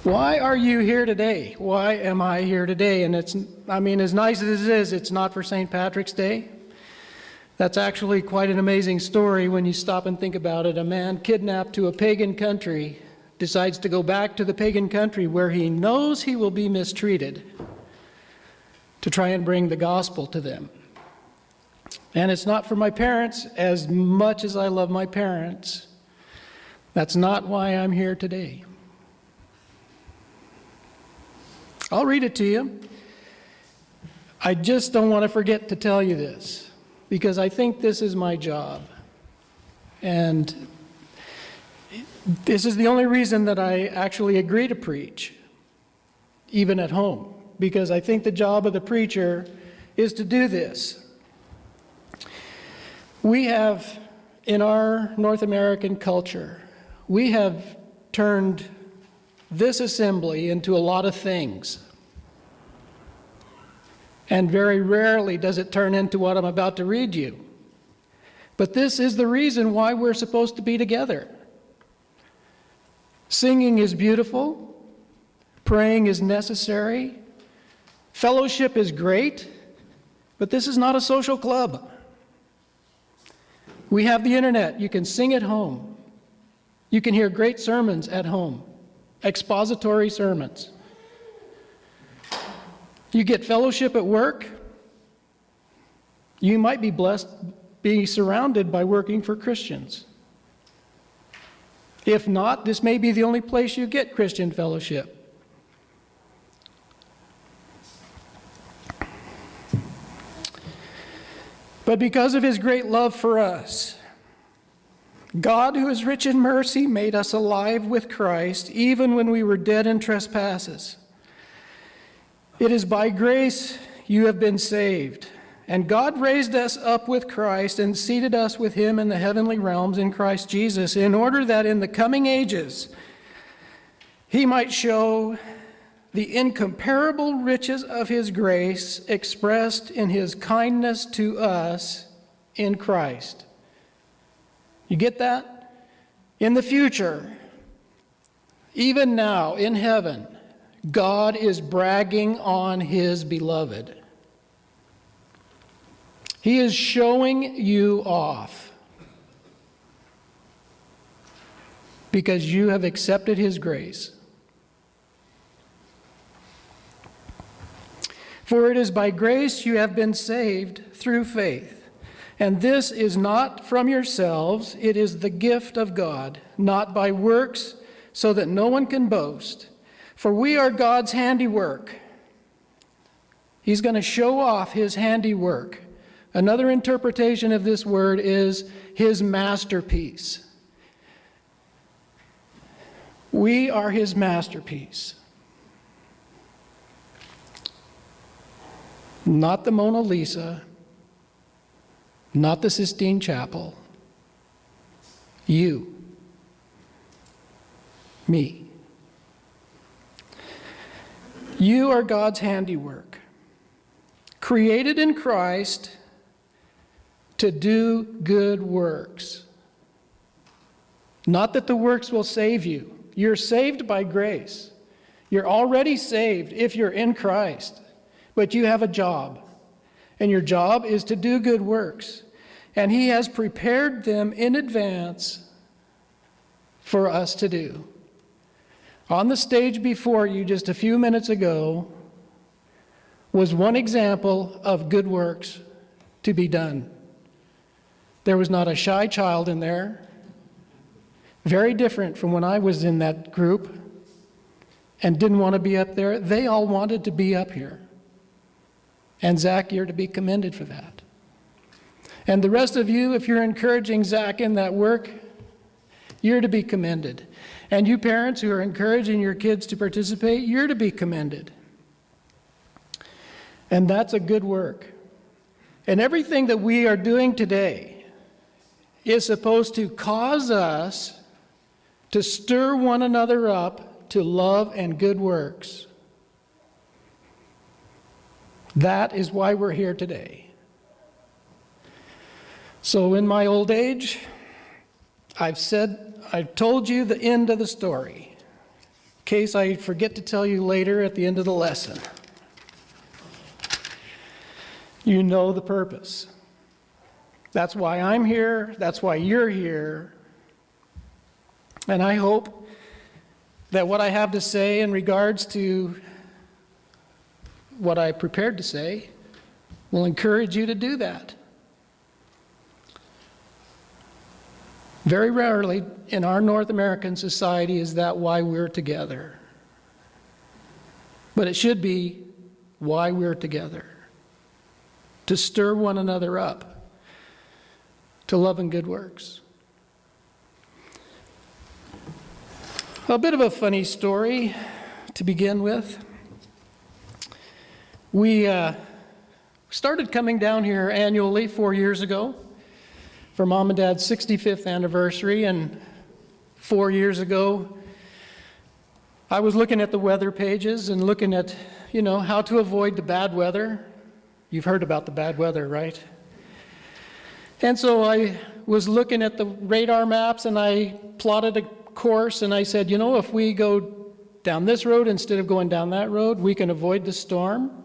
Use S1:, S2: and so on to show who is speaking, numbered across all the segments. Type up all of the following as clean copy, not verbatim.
S1: Why are you here today? Why am I here today? And as nice as it is, it's not for St. Patrick's Day. That's actually quite an amazing story when you stop and think about it. A man kidnapped to a pagan country decides to go back to the pagan country where he knows he will be mistreated to try and bring the gospel to them. And it's not for my parents, as much as I love my parents. That's not why I'm here today. I'll read it to you. I just don't want to forget to tell you this, because I think this is my job. And this is the only reason that I actually agree to preach, even at home, because I think the job of the preacher is to do this. We have, in our North American culture, we have turned this assembly into a lot of things. And very rarely does it turn into what I'm about to read you. But this is the reason why we're supposed to be together. Singing is beautiful. Praying is necessary. Fellowship is great. But this is not a social club. We have the internet. You can sing at home. You can hear great sermons at home. Expository sermons. You get fellowship at work. You might be blessed being surrounded by working for Christians. If not, this may be the only place you get Christian fellowship. But because of his great love for us, God, who is rich in mercy, made us alive with Christ, even when we were dead in trespasses. It is by grace you have been saved. And God raised us up with Christ and seated us with him in the heavenly realms in Christ Jesus, in order that in the coming ages he might show the incomparable riches of his grace expressed in his kindness to us in Christ. You get that? In the future, even now in heaven, God is bragging on his beloved. He is showing you off because you have accepted his grace. For it is by grace you have been saved through faith. And this is not from yourselves, it is the gift of God, not by works, so that no one can boast. For we are God's handiwork. He's going to show off his handiwork. Another interpretation of this word is his masterpiece. We are his masterpiece. Not the Mona Lisa, not the Sistine Chapel. You. Me. You are God's handiwork, created in Christ to do good works. Not that the works will save you. You're saved by grace. You're already saved if you're in Christ. But you have a job. And your job is to do good works. And he has prepared them in advance for us to do. On the stage before you just a few minutes ago was one example of good works to be done. There was not a shy child in there. Very different from when I was in that group and didn't want to be up there. They all wanted to be up here. And Zach, you're to be commended for that. And the rest of you, if you're encouraging Zach in that work, you're to be commended. And you parents who are encouraging your kids to participate, you're to be commended. And that's a good work. And everything that we are doing today is supposed to cause us to stir one another up to love and good works. That is why we're here today. So in my old age, I've told you the end of the story. case I forget to tell you later at the end of the lesson. You know the purpose. That's why I'm here. That's why you're here. And I hope that what I have to say in regards to what I prepared to say will encourage you to do that. Very rarely in our North American society is that why we're together. But it should be why we're together. To stir one another up to love and good works. A bit of a funny story to begin with. We started coming down here annually 4 years ago for Mom and Dad's 65th anniversary, and 4 years ago I was looking at the weather pages and looking at, how to avoid the bad weather. You've heard about the bad weather, right? And so I was looking at the radar maps and I plotted a course and I said, if we go down this road instead of going down that road, we can avoid the storm.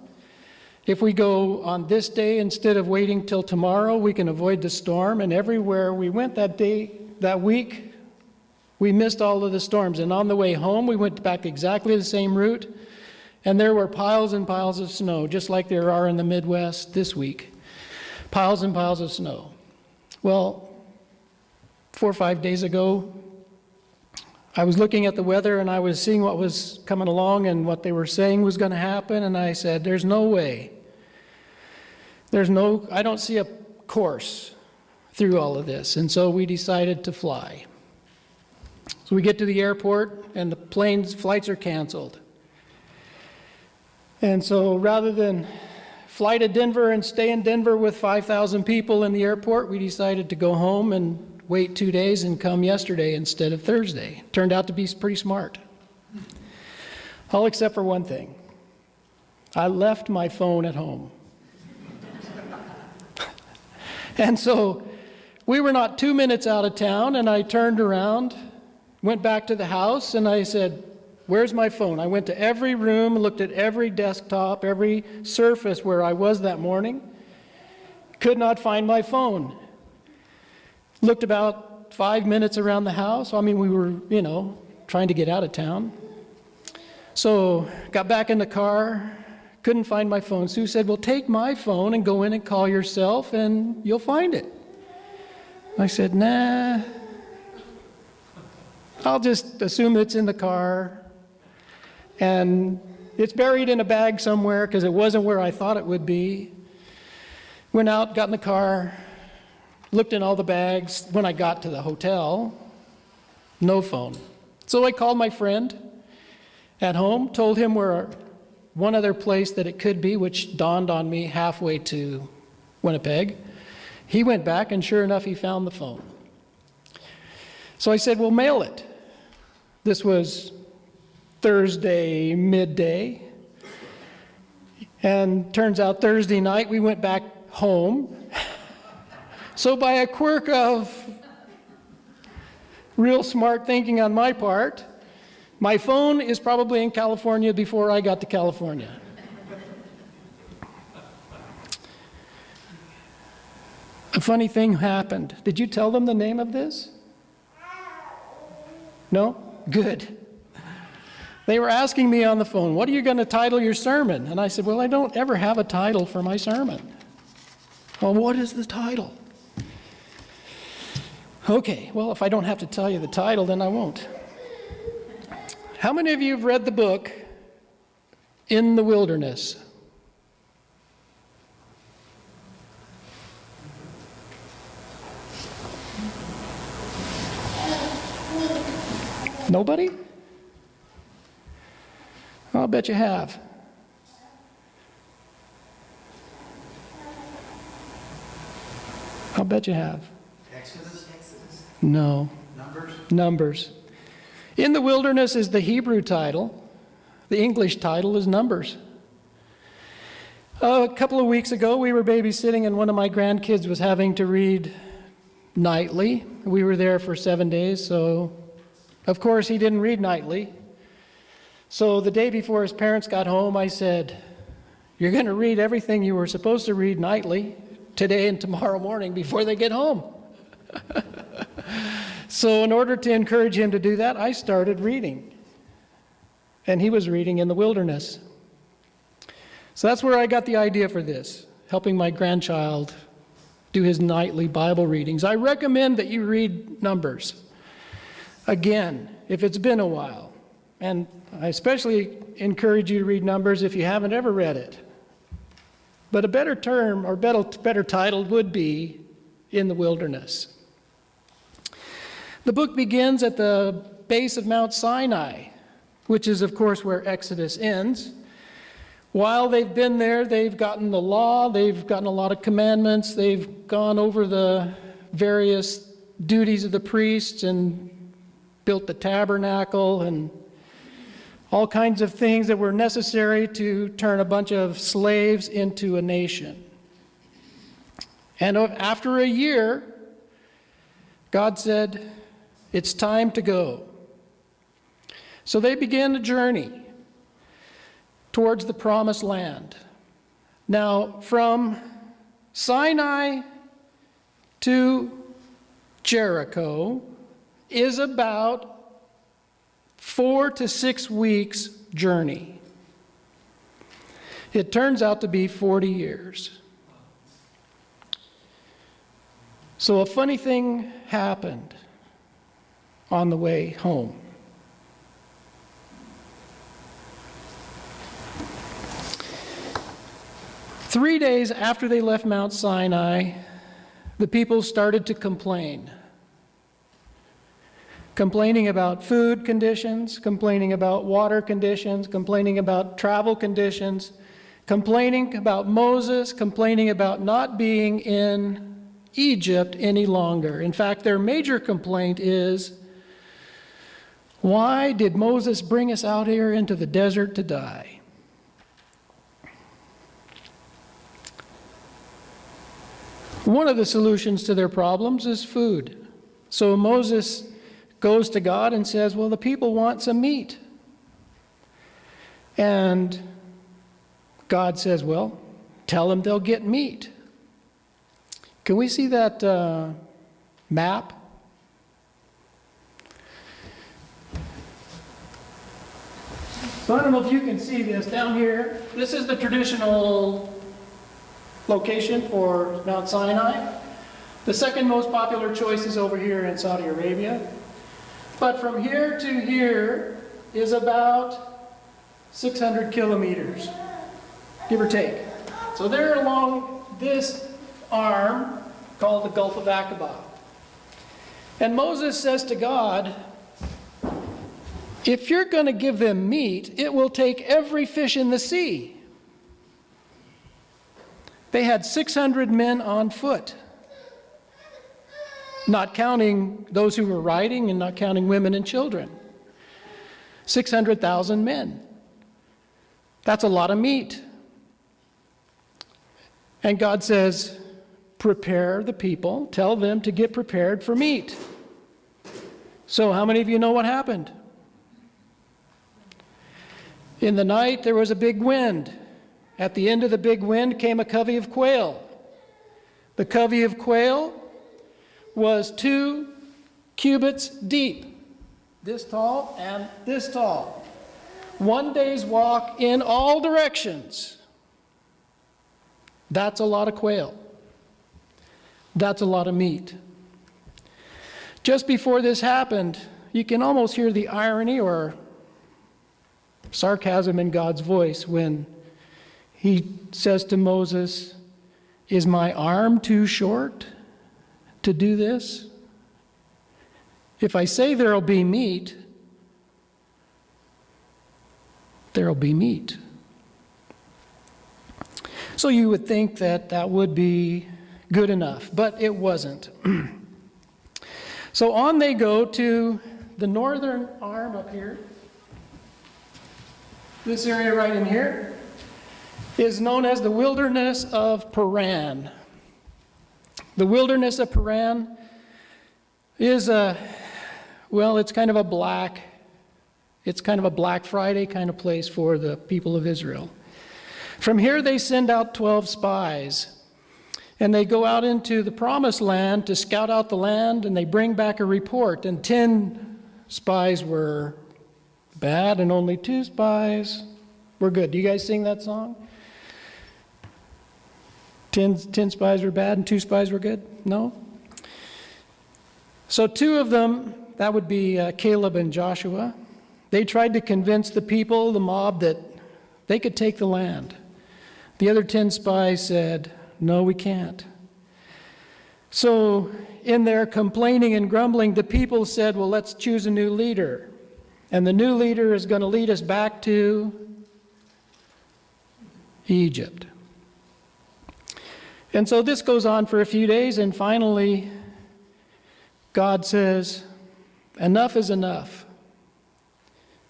S1: If we go on this day instead of waiting till tomorrow, we can avoid the storm. And everywhere we went that day, that week, we missed all of the storms. And on the way home, we went back exactly the same route. And there were piles and piles of snow, just like there are in the Midwest this week. Piles and piles of snow. Well, 4 or 5 days ago, I was looking at the weather and I was seeing what was coming along and what they were saying was going to happen, and I said, there's no way. I don't see a course through all of this. And so we decided to fly. So we get to the airport and the flights are canceled. And so rather than fly to Denver and stay in Denver with 5,000 people in the airport, we decided to go home and wait 2 days and come yesterday instead of Thursday. Turned out to be pretty smart. All except for one thing. I left my phone at home. And so we were not 2 minutes out of town, and I turned around, went back to the house, and I said, where's my phone? I went to every room, looked at every desktop, every surface where I was that morning. Could not find my phone. Looked about 5 minutes around the house. We were, trying to get out of town. So got back in the car, couldn't find my phone. Sue said, well, take my phone and go in and call yourself and you'll find it. I said, nah, I'll just assume it's in the car. And it's buried in a bag somewhere because it wasn't where I thought it would be. Went out, got in the car, looked in all the bags. When I got to the hotel, no phone. So I called my friend at home, told him where one other place that it could be, which dawned on me halfway to Winnipeg. He went back, and sure enough, he found the phone. So I said, well, mail it. This was Thursday midday. And turns out Thursday night we went back home. So by a quirk of real smart thinking on my part, my phone is probably in California before I got to California. A funny thing happened. Did you tell them the name of this? No? Good. They were asking me on the phone, what are you going to title your sermon? And I said, well, I don't ever have a title for my sermon. Well, what is the title? Okay, well, if I don't have to tell you the title, then I won't. How many of you have read the book, In the Wilderness? Nobody? I'll bet you have. I'll bet you have.
S2: Exodus?
S1: No.
S2: Numbers?
S1: Numbers. In the Wilderness is the Hebrew title. The English title is Numbers. A couple of weeks ago, we were babysitting, and one of my grandkids was having to read nightly. We were there for 7 days, so of course he didn't read nightly. So the day before his parents got home, I said, "You're going to read everything you were supposed to read nightly today and tomorrow morning before they get home." So in order to encourage him to do that, I started reading. And he was reading in the wilderness. So that's where I got the idea for this, helping my grandchild do his nightly Bible readings. I recommend that you read Numbers again, if it's been a while. And I especially encourage you to read Numbers if you haven't ever read it. But a better term, or better title, would be In the Wilderness. The book begins at the base of Mount Sinai, which is, of course, where Exodus ends. While they've been there, they've gotten the law, they've gotten a lot of commandments, they've gone over the various duties of the priests and built the tabernacle and all kinds of things that were necessary to turn a bunch of slaves into a nation. And after a year, God said, "It's time to go." So they began a journey towards the promised land. Now, from Sinai to Jericho is about 4 to 6 weeks journey. It turns out to be 40 years. So a funny thing happened on the way home. Three days after they left Mount Sinai, the people started to complain. Complaining about food conditions, complaining about water conditions, complaining about travel conditions, complaining about Moses, complaining about not being in Egypt any longer. In fact, their major complaint is, why did Moses bring us out here into the desert to die? One of the solutions to their problems is food. So Moses goes to God and says, well, the people want some meat. And God says, well, tell them they'll get meat. Can we see that map? So I don't know if you can see this down here. This is the traditional location for Mount Sinai. The second most popular choice is over here in Saudi Arabia. But from here to here is about 600 kilometers, give or take. So they're along this arm called the Gulf of Aqaba. And Moses says to God, if you're going to give them meat, it will take every fish in the sea. They had 600 men on foot, not counting those who were riding and not counting women and children. 600,000 men. That's a lot of meat. And God says, prepare the people, tell them to get prepared for meat. So how many of you know what happened? In the night, there was a big wind. At the end of the big wind came a covey of quail. The covey of quail was 2 cubits deep, this tall and this tall. 1 day's walk in all directions. That's a lot of quail. That's a lot of meat. Just before this happened, you can almost hear the irony or sarcasm in God's voice when he says to Moses, is my arm too short to do this? If I say there'll be meat, there'll be meat. So you would think that that would be good enough, but it wasn't. So on they go to the northern arm up here. This area right in here is known as the wilderness of Paran. The wilderness of Paran is it's kind of a black It's kind of a Black Friday kind of place for the people of Israel. From here, they send out 12 spies. And they go out into the promised land to scout out the land, and they bring back a report. And 10 spies were bad, and only 2 spies were good. Do you guys sing that song? 10 spies were bad and 2 spies were good? No? So 2 of them, that would be Caleb and Joshua, they tried to convince the people, the mob, that they could take the land. The other 10 spies said, no, we can't. So in their complaining and grumbling, the people said, well, let's choose a new leader. And the new leader is going to lead us back to Egypt. And so this goes on for a few days, and finally, God says, enough is enough.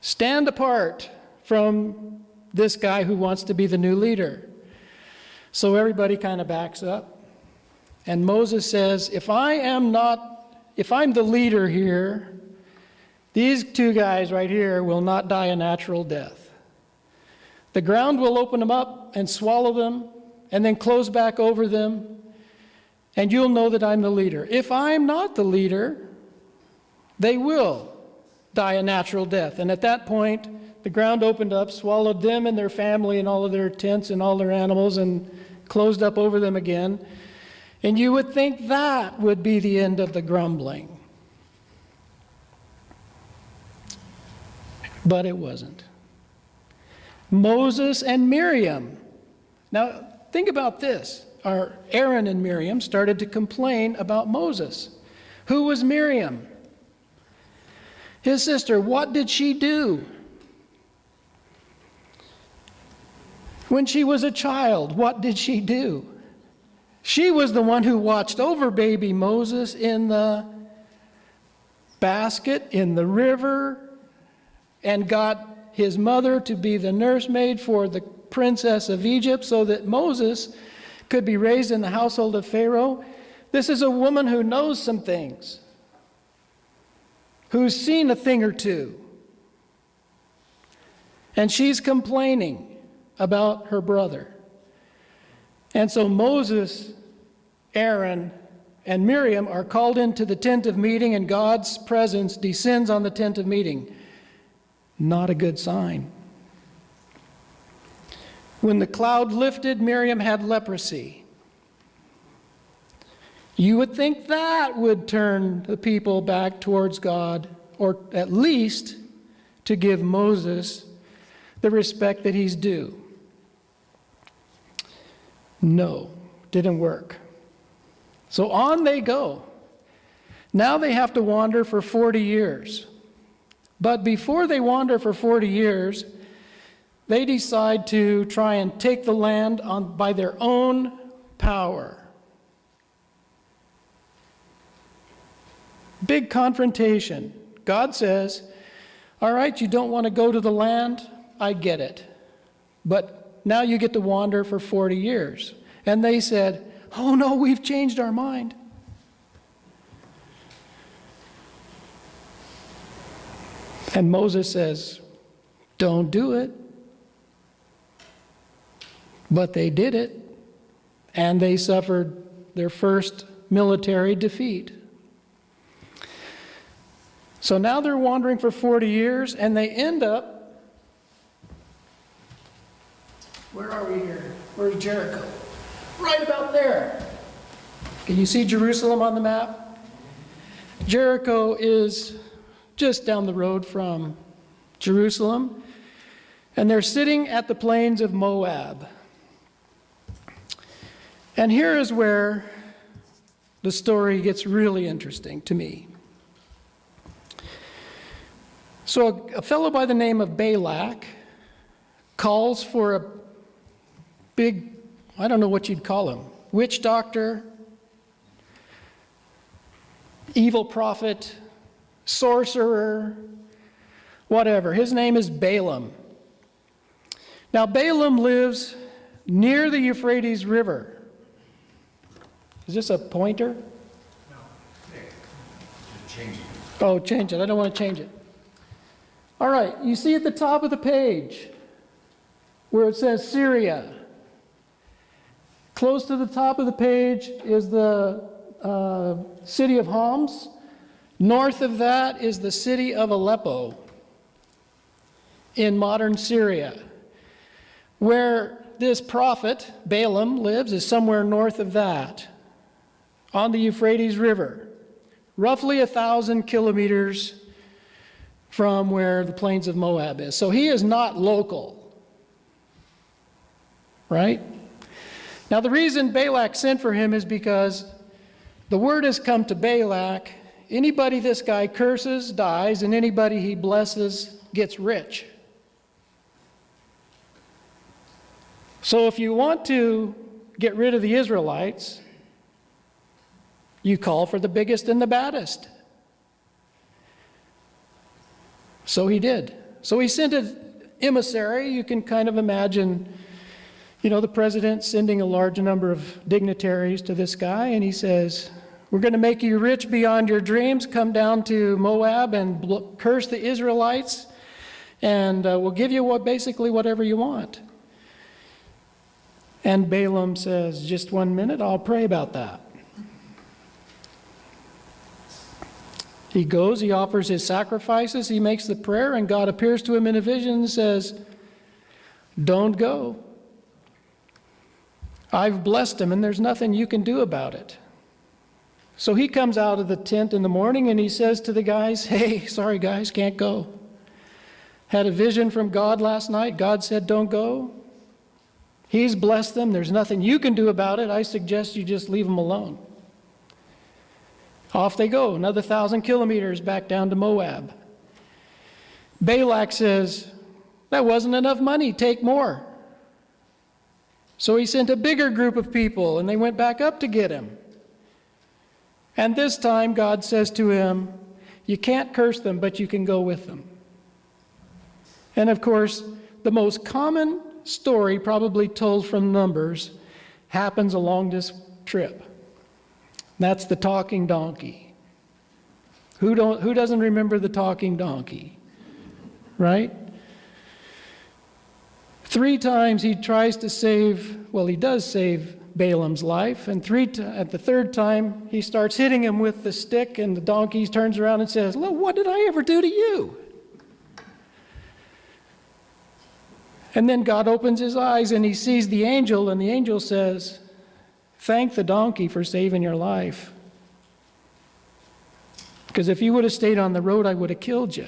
S1: Stand apart from this guy who wants to be the new leader. So everybody kind of backs up. And Moses says, if I'm the leader here, these 2 guys right here will not die a natural death. The ground will open them up and swallow them, and then close back over them, and you'll know that I'm the leader. If I'm not the leader, they will die a natural death. And at that point, the ground opened up, swallowed them and their family and all of their tents and all their animals, and closed up over them again. And you would think that would be the end of the grumbling. But it wasn't. Moses and Miriam. Now, think about this. Aaron and Miriam started to complain about Moses. Who was Miriam? His sister. What did she do? When she was a child, what did she do? She was the one who watched over baby Moses in the basket in the river and got his mother to be the nursemaid for the princess of Egypt so that Moses could be raised in the household of Pharaoh. This is a woman who knows some things, who's seen a thing or two. And she's complaining about her brother. And so Moses, Aaron, and Miriam are called into the tent of meeting, and God's presence descends on the tent of meeting. Not a good sign. When the cloud lifted, Miriam had leprosy. You would think that would turn the people back towards God, or at least to give Moses the respect that he's due. No, didn't work. So on they go. Now they have to wander for 40 years. But before they wander for 40 years, they decide to try and take the land by their own power. Big confrontation. God says, all right, you don't want to go to the land? I get it. But now you get to wander for 40 years. And they said, oh no, we've changed our mind. And Moses says, don't do it. But they did it, and they suffered their first military defeat. So now they're wandering for 40 years, and they end up, where are we here? Where's Jericho? Right about there. Can you see Jerusalem on the map? Jericho is just down the road from Jerusalem, and they're sitting at the plains of Moab. And here is where the story gets really interesting to me. So a fellow by the name of Balak calls for a big, I don't know what you'd call him, witch doctor, evil prophet, sorcerer, whatever. His name is Balaam. Now Balaam lives near the Euphrates River. Is this a pointer?
S2: No. Just change it.
S1: Oh, change it. I don't want to change it. All right, you see at the top of the page where it says Syria. Close to the top of the page is the city of Homs. North of that is the city of Aleppo in modern Syria. Where this prophet, Balaam, lives is somewhere north of that, on the Euphrates River, roughly 1,000 kilometers from where the plains of Moab is. So he is not local, right? Now the reason Balak sent for him is because the word has come to Balak, anybody this guy curses dies, and anybody he blesses gets rich. So if you want to get rid of the Israelites, you call for the biggest and the baddest. So he did. So he sent an emissary. You can kind of imagine, the president sending a large number of dignitaries to this guy, and he says, we're going to make you rich beyond your dreams. Come down to Moab and curse the Israelites, and we'll give you basically whatever you want. And Balaam says, just 1 minute, I'll pray about that. He goes, he offers his sacrifices, he makes the prayer, and God appears to him in a vision and says, don't go. I've blessed him, and there's nothing you can do about it. So he comes out of the tent in the morning, and he says to the guys, hey, sorry guys, can't go. Had a vision from God last night. God said, don't go. He's blessed them. There's nothing you can do about it. I suggest you just leave them alone. Off they go, another 1,000 kilometers back down to Moab. Balak says, that wasn't enough money, take more. So he sent a bigger group of people, and they went back up to get him. And this time God says to him, you can't curse them, but you can go with them. And of course, the most common story probably told from Numbers happens along this trip. That's the talking donkey. Who doesn't remember the talking donkey? Right? 3 times he tries to he does save Balaam's life, and at the 3rd time he starts hitting him with the stick, and the donkey turns around and says, look, what did I ever do to you? And then God opens his eyes and he sees the angel, and the angel says, thank the donkey for saving your life. Because if you would have stayed on the road, I would have killed you.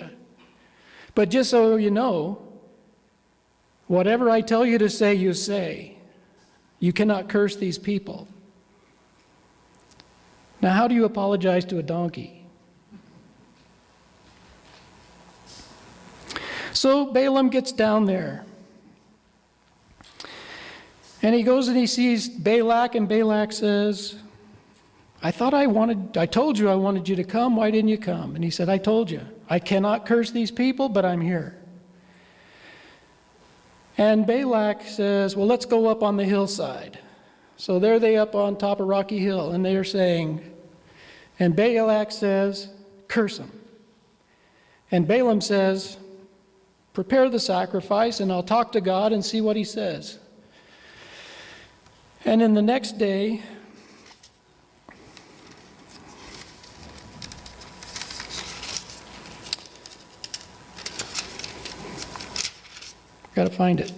S1: But just so you know, whatever I tell you to say, you say. You cannot curse these people. Now, how do you apologize to a donkey? So Balaam gets down there. And he goes and he sees Balak, and Balak says, I told you I wanted you to come. Why didn't you come? And he said, I told you. I cannot curse these people, but I'm here. And Balak says, well, let's go up on the hillside. So there they up on top of Rocky Hill, and they are saying, and Balak says, curse them. And Balaam says, prepare the sacrifice, and I'll talk to God and see what he says. And in the next day, got to find it.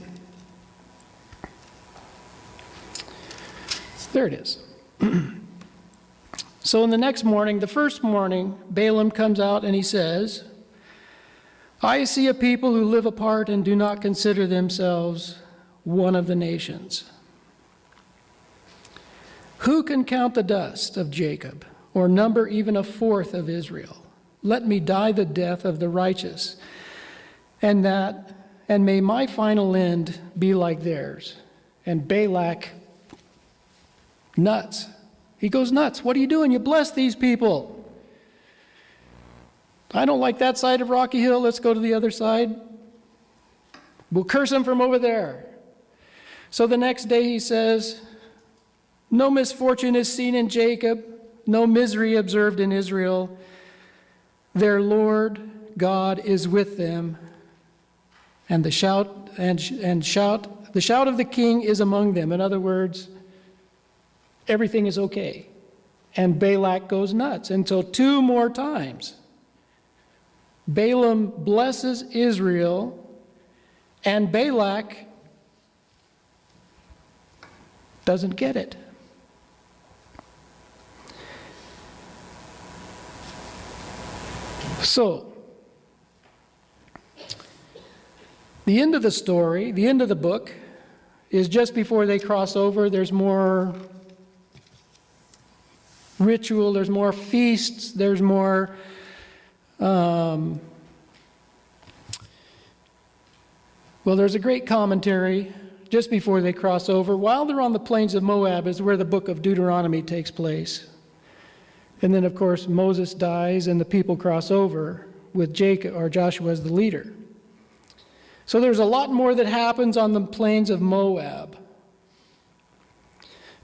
S1: There it is. So in the next morning, the first morning, Balaam comes out and he says, I see a people who live apart and do not consider themselves one of the nations. Who can count the dust of Jacob, or number even 1/4 of Israel? Let me die the death of the righteous, and may my final end be like theirs. And Balak, nuts. He goes nuts. What are you doing? You bless these people. I don't like that side of Rocky Hill. Let's go to the other side. We'll curse them from over there. So the next day he says, no misfortune is seen in Jacob, no misery observed in Israel. Their Lord God is with them, and the shout of the king is among them. In other words, everything is okay. And Balak goes nuts until 2 more times. Balaam blesses Israel, and Balak doesn't get it. So, the end of the story, the end of the book, is just before they cross over. There's more ritual, there's more feasts, there's more there's a great commentary just before they cross over. While they're on the plains of Moab is where the book of Deuteronomy takes place. And then, of course, Moses dies and the people cross over with Joshua as the leader. So there's a lot more that happens on the plains of Moab.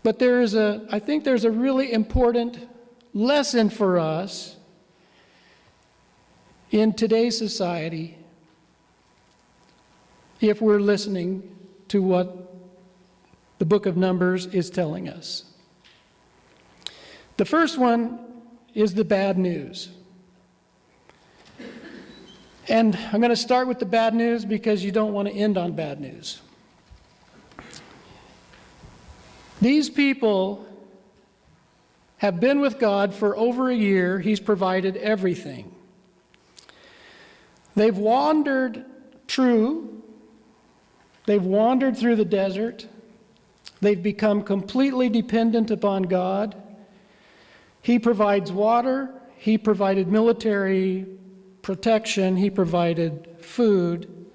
S1: But I think there's a really important lesson for us in today's society if we're listening to what the book of Numbers is telling us. The first one is the bad news. And I'm going to start with the bad news because you don't want to end on bad news. These people have been with God for over a year. He's provided everything. They've wandered They've wandered through the desert. They've become completely dependent upon God. He provides water. He provided military protection. He provided food.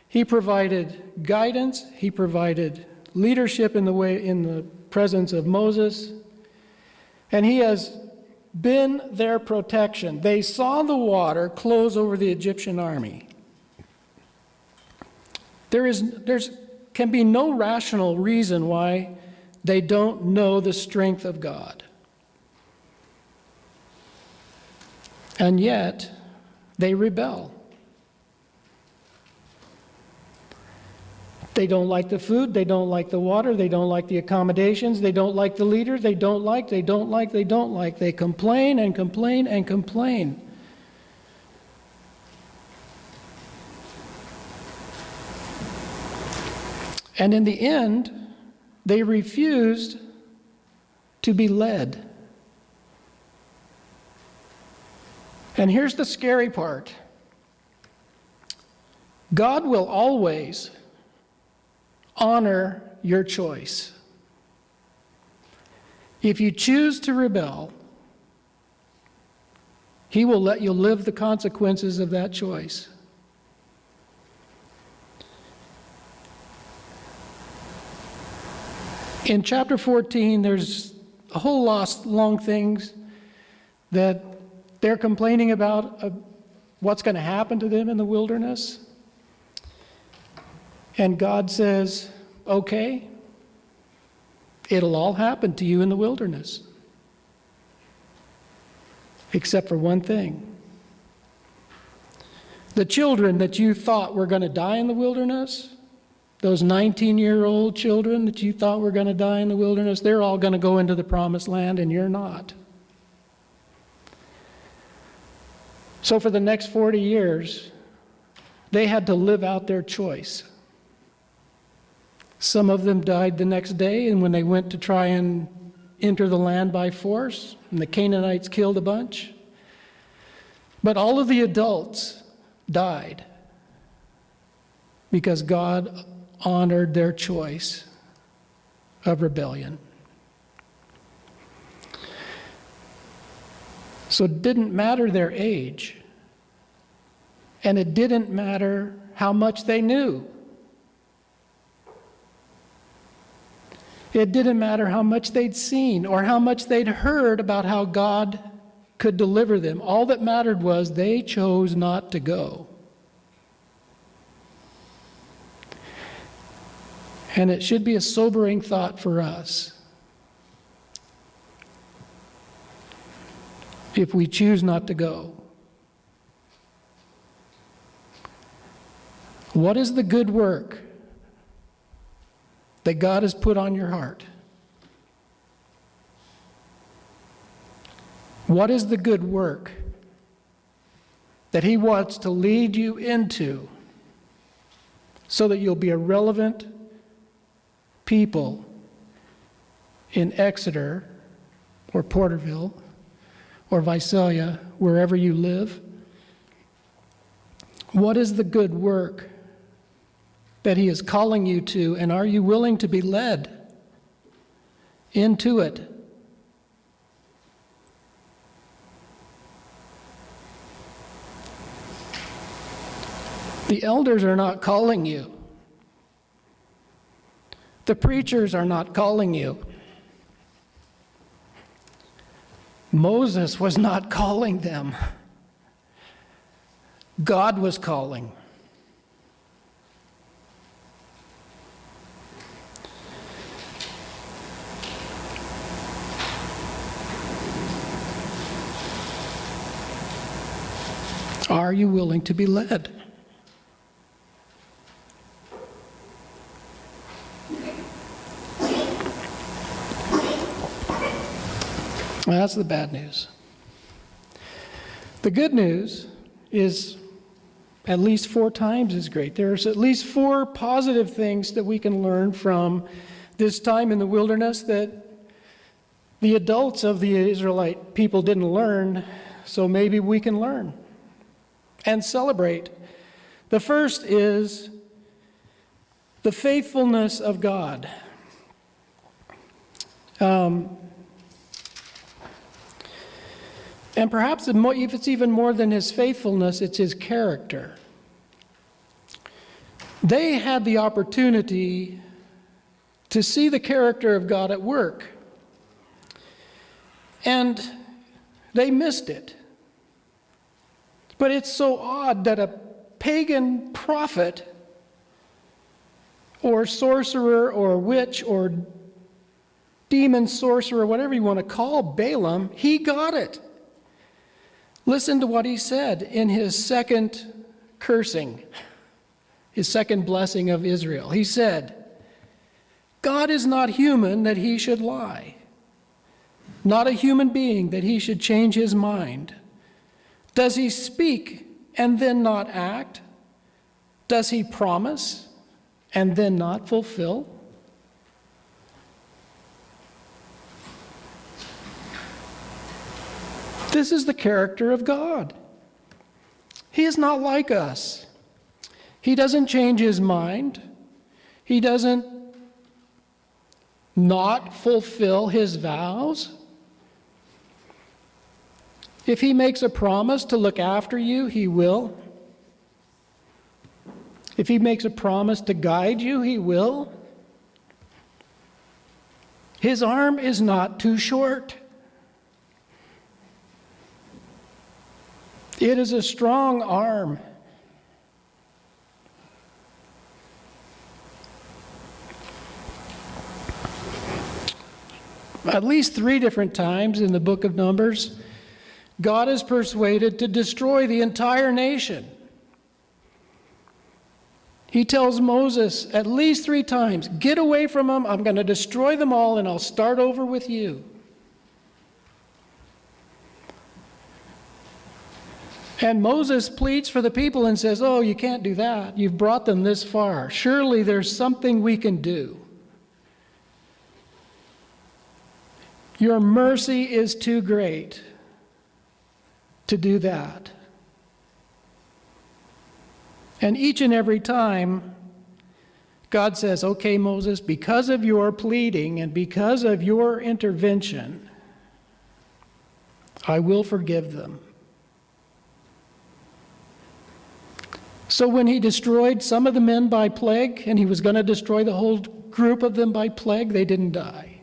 S1: He provided guidance. He provided leadership in the presence of Moses. And he has been their protection. They saw the water close over the Egyptian army. There can be no rational reason why they don't know the strength of God. And yet, they rebel. They don't like the food, they don't like the water, they don't like the accommodations, they don't like the leader, they don't like. They complain and complain and complain. And in the end, they refused to be led. And here's the scary part. God will always honor your choice. If you choose to rebel, He will let you live the consequences of that choice. In chapter 14, there's a whole long things that they're complaining about what's going to happen to them in the wilderness. And God says, okay, it'll all happen to you in the wilderness. Except for one thing. The children that you thought were going to die in the wilderness, those 19-year-old children that you thought were going to die in the wilderness, they're all going to go into the promised land, and you're not. So for the next 40 years, they had to live out their choice. Some of them died the next day, and when they went to try and enter the land by force, and the Canaanites killed a bunch. But all of the adults died because God honored their choice of rebellion. So it didn't matter their age, and it didn't matter how much they knew. It didn't matter how much they'd seen or how much they'd heard about how God could deliver them. All that mattered was they chose not to go. And it should be a sobering thought for us. If we choose not to go. What is the good work that God has put on your heart? What is the good work that He wants to lead you into so that you'll be a relevant people in Exeter or Porterville or Visalia, wherever you live? What is the good work that He is calling you to, and are you willing to be led into it? The elders are not calling you. The preachers are not calling you. Moses was not calling them. God was calling. Are you willing to be led? Well, that's the bad news. The good news is at least 4 times as great. There's at least 4 positive things that we can learn from this time in the wilderness that the adults of the Israelite people didn't learn, so maybe we can learn and celebrate. The first is the faithfulness of God. And perhaps if it's even more than His faithfulness, it's His character. They had the opportunity to see the character of God at work, and they missed it. But it's so odd that a pagan prophet or sorcerer or witch or demon sorcerer, whatever you want to call Balaam, he got it. Listen to what he said in his second cursing, his second blessing of Israel. He said, God is not human that He should lie, not a human being that He should change His mind. Does He speak and then not act? Does He promise and then not fulfill? This is the character of God. He is not like us. He doesn't change His mind. He doesn't not fulfill His vows. If He makes a promise to look after you, He will. If He makes a promise to guide you, He will. His arm is not too short. It is a strong arm. At least 3 different times in the book of Numbers, God is persuaded to destroy the entire nation. He tells Moses at least 3 times, get away from them, I'm going to destroy them all, and I'll start over with you. And Moses pleads for the people and says, oh, you can't do that. You've brought them this far. Surely there's something we can do. Your mercy is too great to do that. And each and every time, God says, okay, Moses, because of your pleading and because of your intervention, I will forgive them. So when He destroyed some of the men by plague, and He was going to destroy the whole group of them by plague, they didn't die.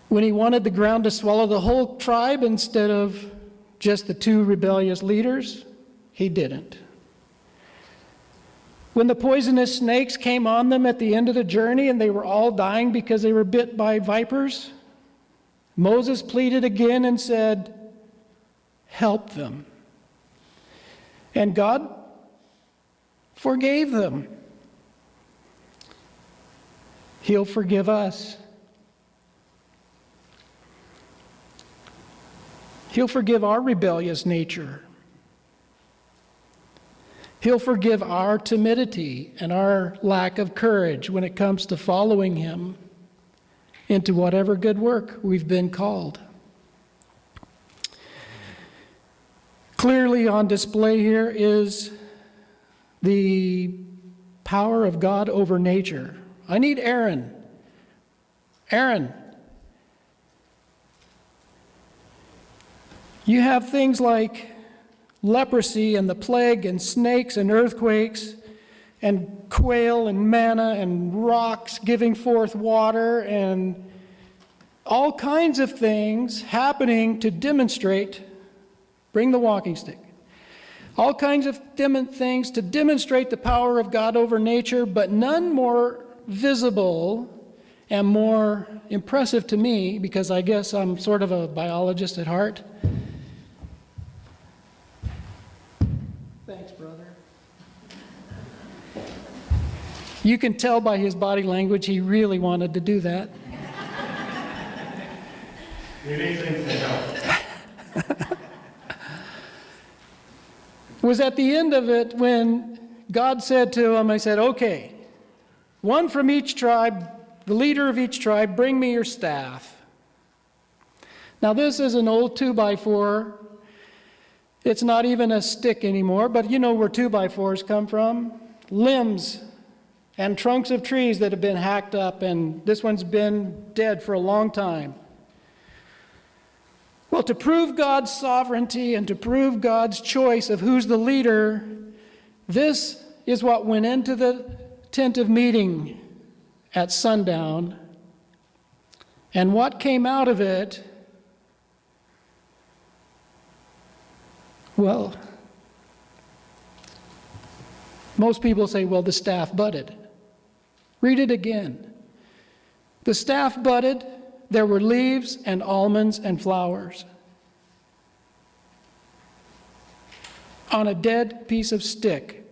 S1: When He wanted the ground to swallow the whole tribe instead of just the 2 rebellious leaders, He didn't. When the poisonous snakes came on them at the end of the journey and they were all dying because they were bit by vipers, Moses pleaded again and said, help them. And God forgave them. He'll forgive us. He'll forgive our rebellious nature. He'll forgive our timidity and our lack of courage when it comes to following Him into whatever good work we've been called. Clearly on display here is the power of God over nature. I need Aaron. Aaron, you have things like leprosy and the plague and snakes and earthquakes and quail and manna and rocks giving forth water and all kinds of things happening to demonstrate, bring the walking stick, all kinds of things to demonstrate the power of God over nature, but none more visible and more impressive to me, because I guess I'm sort of a biologist at heart. Thanks, brother. You can tell by his body language he really wanted to do that.
S2: Anything to help.
S1: Was at the end of it when God said to him, I said, okay, one from each tribe, the leader of each tribe, bring me your staff. Now this is an old 2x4. It's not even a stick anymore, but you know where 2x4s come from. Limbs and trunks of trees that have been hacked up, and this one's been dead for a long time. Well, to prove God's sovereignty and to prove God's choice of who's the leader, this is what went into the tent of meeting at sundown. And what came out of it, well, most people say, well, the staff budded. Read it again. The staff budded. There were leaves and almonds and flowers on a dead piece of stick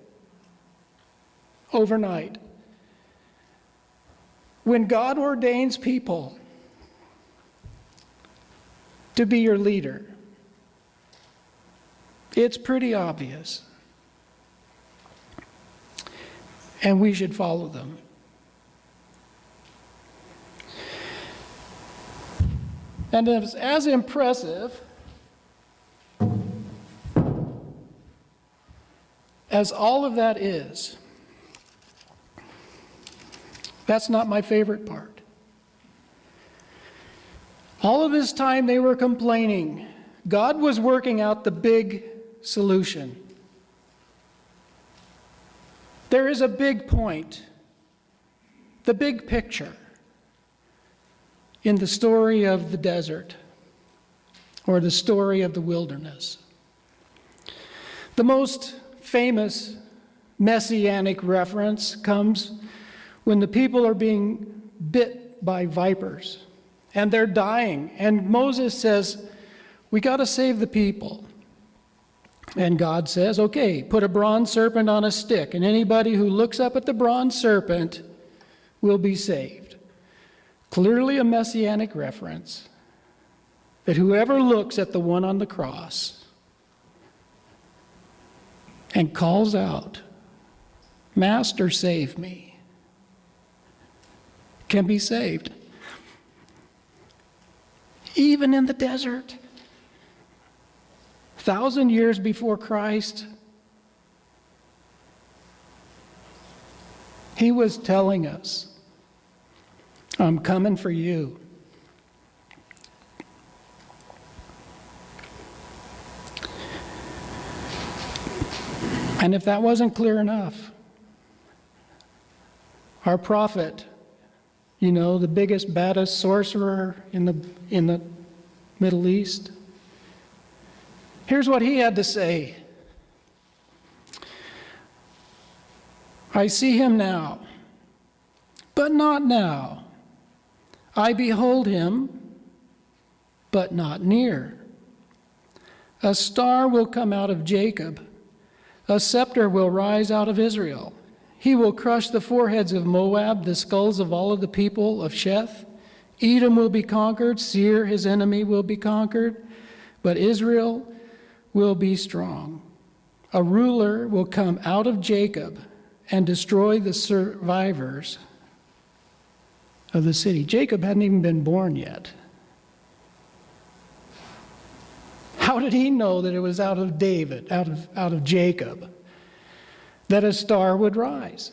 S1: overnight. When God ordains people to be your leader, it's pretty obvious, and we should follow them. And as impressive as all of that is, that's not my favorite part. All of this time they were complaining. God was working out the big solution. There is a big point, the big picture, in the story of the desert or the story of the wilderness. The most famous messianic reference comes when the people are being bit by vipers and they're dying, and Moses says, we got to save the people. And God says, okay, put a bronze serpent on a stick, and anybody who looks up at the bronze serpent will be saved. Clearly a messianic reference that whoever looks at the one on the cross and calls out, Master, save me, can be saved. Even in the desert, 1,000 years before Christ, he was telling us, I'm coming for you. And if that wasn't clear enough, our prophet, you know, the biggest, baddest sorcerer in the Middle East, here's what he had to say. I see him now, but not now. I behold him, but not near. A star will come out of Jacob, A scepter will rise out of Israel. He will crush the foreheads of Moab, the skulls of all of the people of Sheth. Edom will be conquered, Seir, his enemy, will be conquered, but Israel will be strong. A ruler will come out of Jacob and destroy the survivors of the city. Jacob hadn't even been born yet. How did he know that it was out of David, out of Jacob, that a star would rise?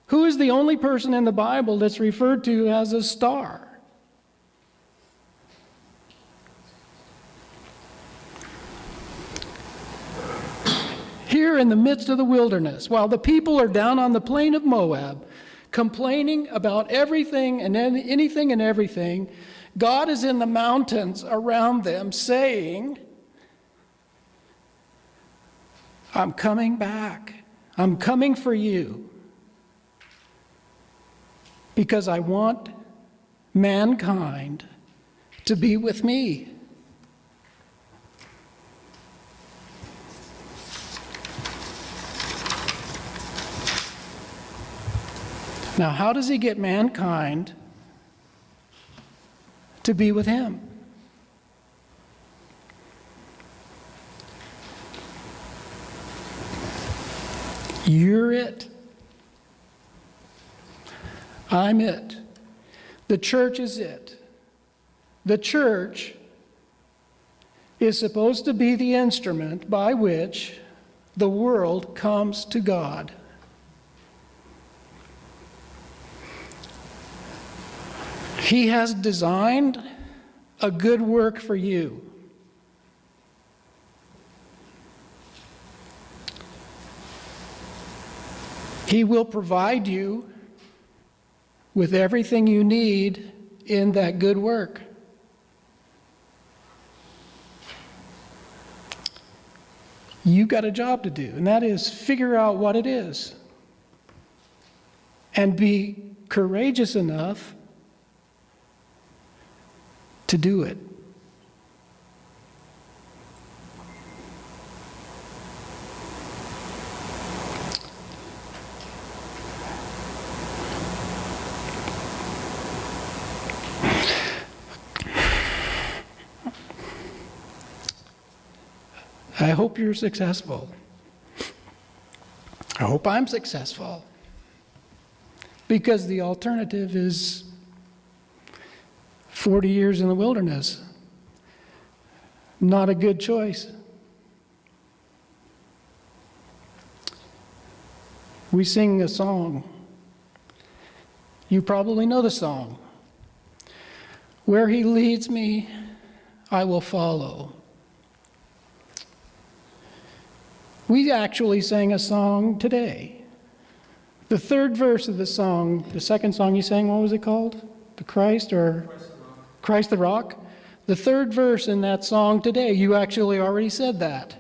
S1: Who is the only person in the Bible that's referred to as a star? Here in the midst of the wilderness, while the people are down on the plain of Moab, complaining about everything and anything and everything, God is in the mountains around them saying, I'm coming back. I'm coming for you. Because I want mankind to be with me. Now, how does he get mankind to be with him? You're it. I'm it. The church is it. The church is supposed to be the instrument by which the world comes to God. He has designed a good work for you. He will provide you with everything you need in that good work. You got a job to do, and that is figure out what it is and be courageous enough to do it. I hope you're successful. I hope I'm successful. Because the alternative is 40 years in the wilderness. Not a good choice. We sing a song. You probably know the song. Where he leads me, I will follow. We actually sang a song today. The third verse of the song, the second song you sang, what was it called? The Christ or Christ the Rock? The third verse in that song today, you actually already said that.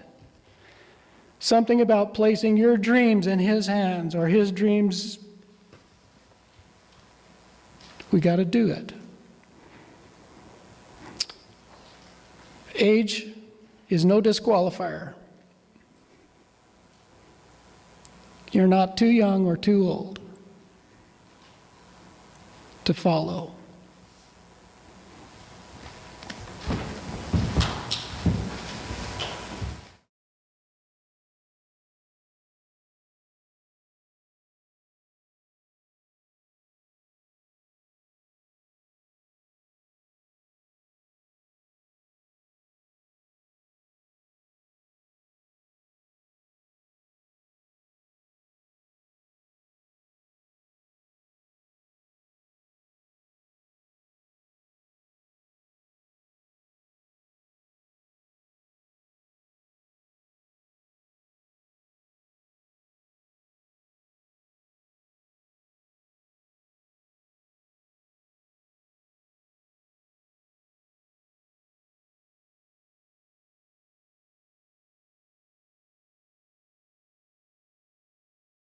S1: Something about placing your dreams in his hands or his dreams. We got to do it. Age is no disqualifier. You're not too young or too old to follow.